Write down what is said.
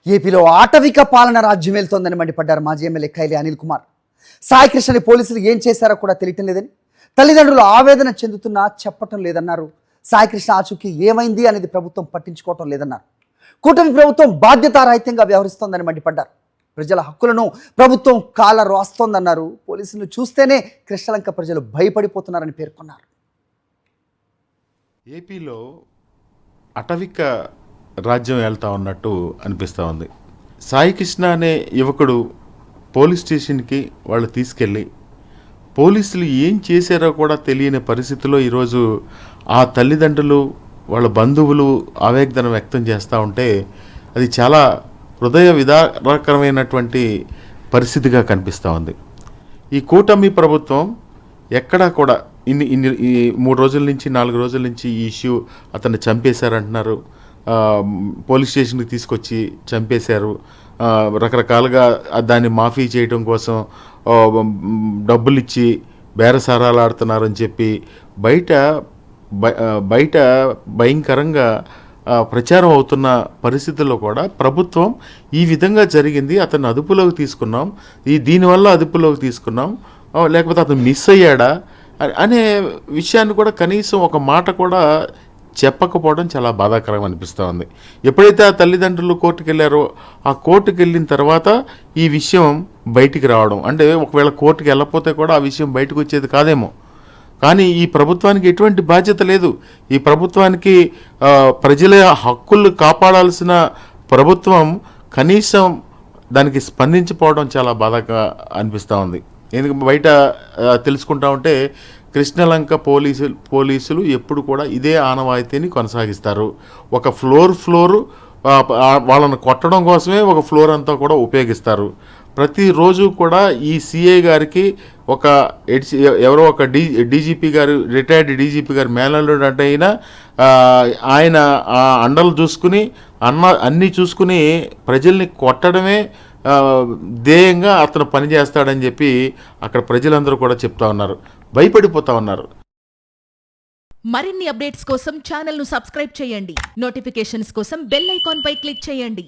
ఏపీలో ఆటవిక పాలన రాజ్యం వెళ్తోందని మండిపడ్డారు మాజీ ఎమ్మెల్యే ఖైలే అనిల్ కుమార్. సాయికృష్ణని పోలీసులు ఏం చేశారో కూడా తెలియటం లేదని, తల్లిదండ్రులు ఆవేదన చెందుతున్నా చెప్పటం లేదన్నారు. సాయికృష్ణ ఆచూకీ ఏమైంది అనేది ప్రభుత్వం పట్టించుకోవటం లేదన్నారు. కూటమి ప్రభుత్వం బాధ్యతారహితంగా వ్యవహరిస్తోందని మండిపడ్డారు. ప్రజల హక్కులను ప్రభుత్వం కాల రాస్తోందన్నారు. పోలీసులను చూస్తేనే కృష్ణలంక ప్రజలు భయపడిపోతున్నారని పేర్కొన్నారు. ఏపీలో అటవిక రాజ్యం వెళ్తా ఉన్నట్టు అనిపిస్తూ ఉంది. సాయికృష్ణ అనే యువకుడు పోలీస్ స్టేషన్కి వాళ్ళు తీసుకెళ్ళి పోలీసులు ఏం చేశారో కూడా తెలియని పరిస్థితిలో ఈరోజు ఆ తల్లిదండ్రులు వాళ్ళ బంధువులు ఆవేదన వ్యక్తం చేస్తూ ఉంటే అది చాలా హృదయ విదారకరమైనటువంటి పరిస్థితిగా కనిపిస్తూ ఉంది. ఈ కూటమి ప్రభుత్వం ఎక్కడా కూడా ఈ 3 రోజుల నుంచి 4 రోజుల నుంచి ఈ ఇష్యూ అతన్ని చంపేశారంటున్నారు, పోలీస్ స్టేషన్కి తీసుకొచ్చి చంపేశారు, రకరకాలుగా దాన్ని మాఫీ చేయడం కోసం డబ్బులు ఇచ్చి బేరసారాలు ఆడుతున్నారని చెప్పి బయట భయంకరంగా ప్రచారం అవుతున్న పరిస్థితుల్లో కూడా ప్రభుత్వం ఈ విధంగా జరిగింది, అతన్ని అదుపులోకి తీసుకున్నాం, దీనివల్ల అదుపులోకి తీసుకున్నాం, లేకపోతే అతను మిస్ అయ్యాడా అనే విషయాన్ని కూడా కనీసం ఒక మాట కూడా చెప్పకపోవడం చాలా బాధాకరంగా అనిపిస్తూ ఉంది. ఎప్పుడైతే ఆ తల్లిదండ్రులు కోర్టుకు వెళ్ళారో ఆ కోర్టుకు వెళ్ళిన తర్వాత ఈ విషయం బయటికి రావడం, అంటే ఒకవేళ కోర్టుకు వెళ్ళకపోతే కూడా ఆ విషయం బయటకు వచ్చేది కాదేమో. కానీ ఈ ప్రభుత్వానికి ఎటువంటి బాధ్యత లేదు. ఈ ప్రభుత్వానికి ప్రజల హక్కులు కాపాడాల్సిన ప్రభుత్వం కనీసం దానికి స్పందించిపోవడం చాలా బాధగా అనిపిస్తూ ఉంది. ఎందుకంటే బయట తెలుసుకుంటా ఉంటే కృష్ణలంక పోలీసులు ఎప్పుడు కూడా ఇదే ఆనవాయితీని కొనసాగిస్తారు. ఒక ఫ్లోర్ వాళ్ళని కొట్టడం కోసమే ఒక ఫ్లోర్ అంతా కూడా ఉపయోగిస్తారు. ప్రతిరోజు కూడా ఈ సిఐ గారికి ఎవరో ఒక డీజీపీ గారు, రిటైర్డ్ డీజీపీ గారు మేనల్లుడు అంటే ఆయన అండలు చూసుకుని అన్నీ చూసుకుని ప్రజల్ని కొట్టడమే ధ్యేయంగా అతను పనిచేస్తాడని చెప్పి అక్కడ ప్రజలందరూ కూడా చెప్తా ఉన్నారు, భయపడిపోతా ఉన్నారు. మరిన్ని అప్డేట్స్ కోసం ఛానల్ను సబ్స్క్రైబ్ చేయండి. నోటిఫికేషన్స్ కోసం బెల్ ఐకాన్ పై క్లిక్ చేయండి.